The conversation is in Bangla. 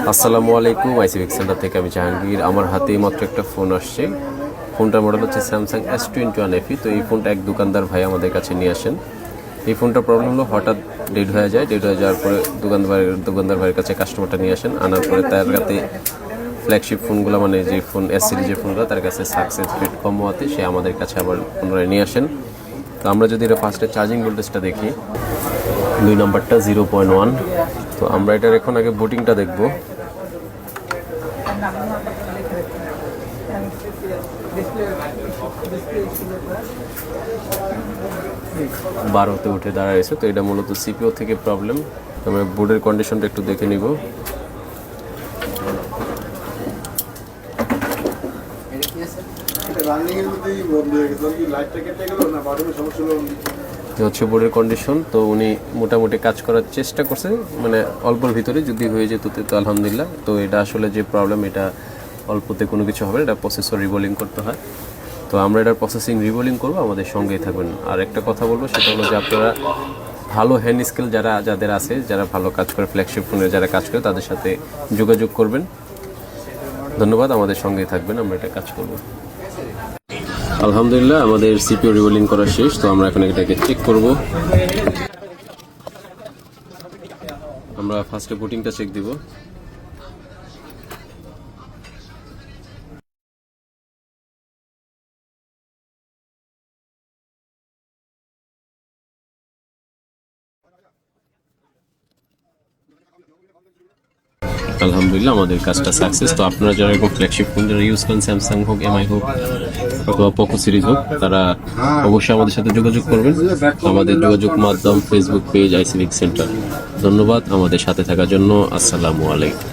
আসসালামু আলাইকুম। আইসিভিক সেন্টার থেকে আমি জাহাঙ্গীর। আমার হাতে মাত্র একটা ফোন আসছে। ফোনটার মডেল হচ্ছে স্যামসাং S21 FE। তো এই ফোনটা এক দোকানদার ভাই আমাদের কাছে নিয়ে আসেন। এই ফোনটার প্রবলেম হলো হঠাৎ ডেড হয়ে যায়। ডেড হয়ে যাওয়ার পরে দোকানদার ভাইয়ের কাছে কাস্টমারটা নিয়ে আসেন। আনার পরে তার কাছে ফ্ল্যাগশিপ ফোনগুলো মানে যে ফোন S সিরিজের ফোনগুলো তার কাছে সাকসেস রেট কম হওয়াতে সে আমাদের কাছে আবার পুনরায় নিয়ে আসেন। তো আমরা যদি এটা ফার্স্টে চার্জিং ভোল্টেজটা দেখি, 2 নাম্বারটা 0.1। তো আমরা এটার এখন আগে বুটিংটা দেখব। 12তে উঠে দাঁড়াইছে। তো এটা মূলত সিপিও থেকে প্রবলেম। আমরা বোর্ডের কন্ডিশনটা একটু দেখে নিব। হচ্ছে বোর্ডের কন্ডিশন। তো উনি মোটামুটি কাজ করার চেষ্টা করছে, মানে অল্পর ভিতরে যদি হয়ে যেত তো আলহামদুলিল্লাহ। তো এটা আসলে যে প্রবলেম, এটা অল্পতে কোনো কিছু হবে না, এটা প্রসেসর রিবোলিং করতে হয়। তো আমরা এটার প্রসেসিং রিবোলিং করবো, আমাদের সঙ্গেই থাকবেন। আর একটা কথা বলবো, সেটা হলো যে আপনারা ভালো হ্যান্ড স্কিল যাদের আছে, যারা ভালো কাজ করে, ফ্ল্যাগশিপ ফোনে যারা কাজ করে, তাদের সাথে যোগাযোগ করবেন। ধন্যবাদ, আমাদের সঙ্গেই থাকবেন, আমরা এটা কাজ করব। আলহামদুলিল্লাহ আমাদের সিপিইউ রিবোলিং করা শেষ। তো আমরা এখন এটাকে চেক করব। আমরা ফার্স্টে বুটিংটা চেক দিব। আলহামদুলিল্লাহ আমাদের কাজটা সাকসেস। তো আপনারা যারা এরকম ফ্ল্যাগশিপ ফোন যারা ইউজ করেন, স্যামসাং হোক, এমআই হোক অথবা পোকো সিরিজ হোক, তারা অবশ্যই আমাদের সাথে যোগাযোগ করবেন। আমাদের যোগাযোগ মাধ্যম ফেসবুক পেজ আইসিভিক সেন্টার। ধন্যবাদ আমাদের সাথে থাকার জন্য। আসসালামু আলাইকুম।